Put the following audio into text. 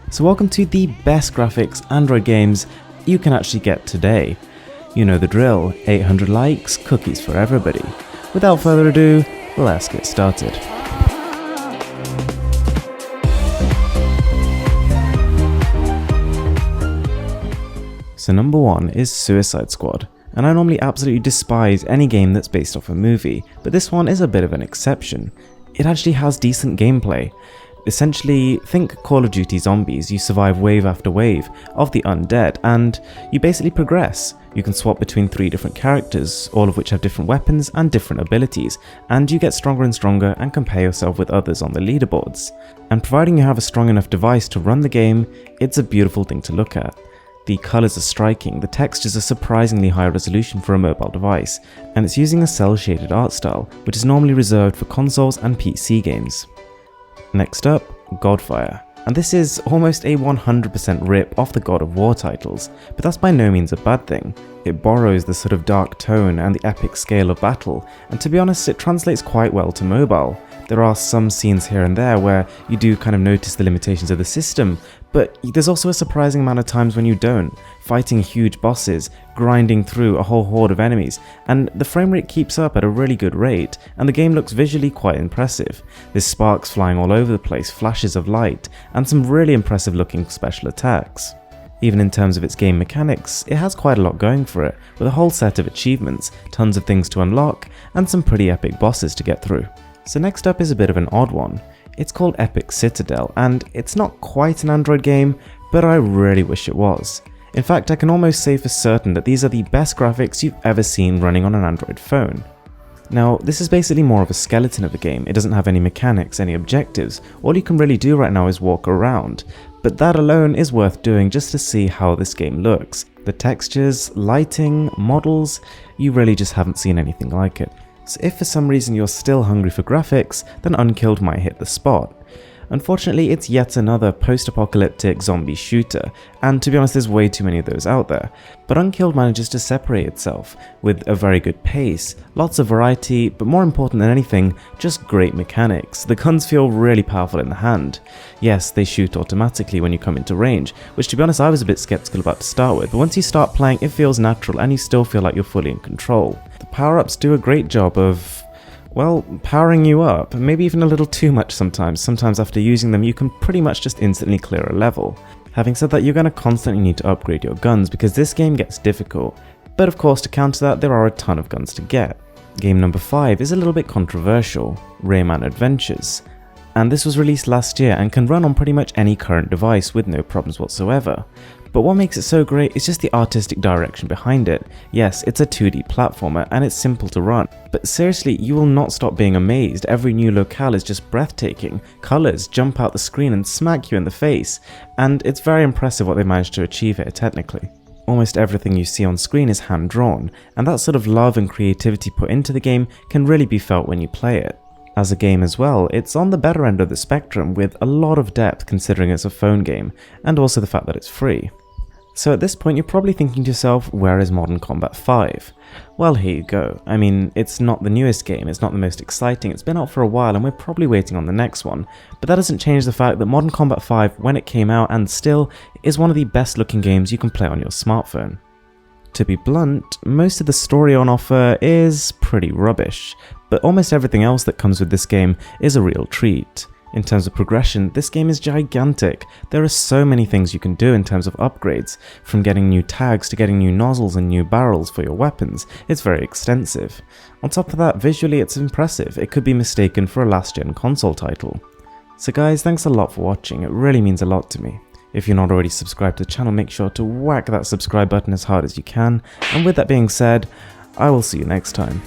So welcome to the best graphics Android games you can actually get today. You know the drill, 800 likes, cookies for everybody. Without further ado, let's get started. So number 1 is Suicide Squad, and I normally absolutely despise any game that's based off a movie, but this one is a bit of an exception. It actually has decent gameplay. Essentially, think Call of Duty Zombies. You survive wave after wave of the undead, and you basically progress. You can swap between 3 different characters, all of which have different weapons and different abilities, and you get stronger and stronger and compare yourself with others on the leaderboards. And providing you have a strong enough device to run the game, it's a beautiful thing to look at. The colours are striking, the textures are surprisingly high resolution for a mobile device, and it's using a cel-shaded art style, which is normally reserved for consoles and PC games. Next up, Godfire, and this is almost a 100% rip off the God of War titles, but that's by no means a bad thing. It borrows the sort of dark tone and the epic scale of battle, and to be honest, it translates quite well to mobile. There are some scenes here and there where you do kind of notice the limitations of the system, but there's also a surprising amount of times when you don't, fighting huge bosses, grinding through a whole horde of enemies, and the frame rate keeps up at a really good rate, and the game looks visually quite impressive. There's sparks flying all over the place, flashes of light, and some really impressive looking special attacks. Even in terms of its game mechanics, it has quite a lot going for it, with a whole set of achievements, tons of things to unlock, and some pretty epic bosses to get through. So next up is a bit of an odd one. It's called Epic Citadel, and it's not quite an Android game, but I really wish it was. In fact, I can almost say for certain that these are the best graphics you've ever seen running on an Android phone. Now, this is basically more of a skeleton of a game. It doesn't have any mechanics, any objectives. All you can really do right now is walk around, but that alone is worth doing just to see how this game looks. The textures, lighting, models, you really just haven't seen anything like it. So if for some reason you're still hungry for graphics, then Unkilled might hit the spot. Unfortunately, it's yet another post-apocalyptic zombie shooter, and to be honest, there's way too many of those out there. But Unkilled manages to separate itself with a very good pace, lots of variety, but more important than anything, just great mechanics. The guns feel really powerful in the hand. Yes, they shoot automatically when you come into range, which to be honest I was a bit skeptical about to start with, but once you start playing it feels natural and you still feel like you're fully in control. The power-ups do a great job of, well, powering you up, maybe even a little too much sometimes. Sometimes after using them you can pretty much just instantly clear a level. Having said that, you're going to constantly need to upgrade your guns because this game gets difficult, but of course to counter that there are a ton of guns to get. Game number 5 is a little bit controversial, Rayman Adventures, and this was released last year and can run on pretty much any current device with no problems whatsoever. But what makes it so great is just the artistic direction behind it. Yes, it's a 2D platformer and it's simple to run, but seriously, you will not stop being amazed. Every new locale is just breathtaking. Colors jump out the screen and smack you in the face, and it's very impressive what they managed to achieve here technically. Almost everything you see on screen is hand-drawn, and that sort of love and creativity put into the game can really be felt when you play it. As a game as well, it's on the better end of the spectrum with a lot of depth considering it's a phone game, and also the fact that it's free. So at this point you're probably thinking to yourself, where is Modern Combat 5? Well, here you go. I mean, it's not the newest game, it's not the most exciting, it's been out for a while and we're probably waiting on the next one, but that doesn't change the fact that Modern Combat 5, when it came out and still, is one of the best looking games you can play on your smartphone. To be blunt, most of the story on offer is pretty rubbish, but almost everything else that comes with this game is a real treat. In terms of progression, this game is gigantic. There are so many things you can do in terms of upgrades, from getting new tags to getting new nozzles and new barrels for your weapons. It's very extensive. On top of that, visually it's impressive. It could be mistaken for a last-gen console title. So guys, thanks a lot for watching. It really means a lot to me. If you're not already subscribed to the channel, make sure to whack that subscribe button as hard as you can. And with that being said, I will see you next time.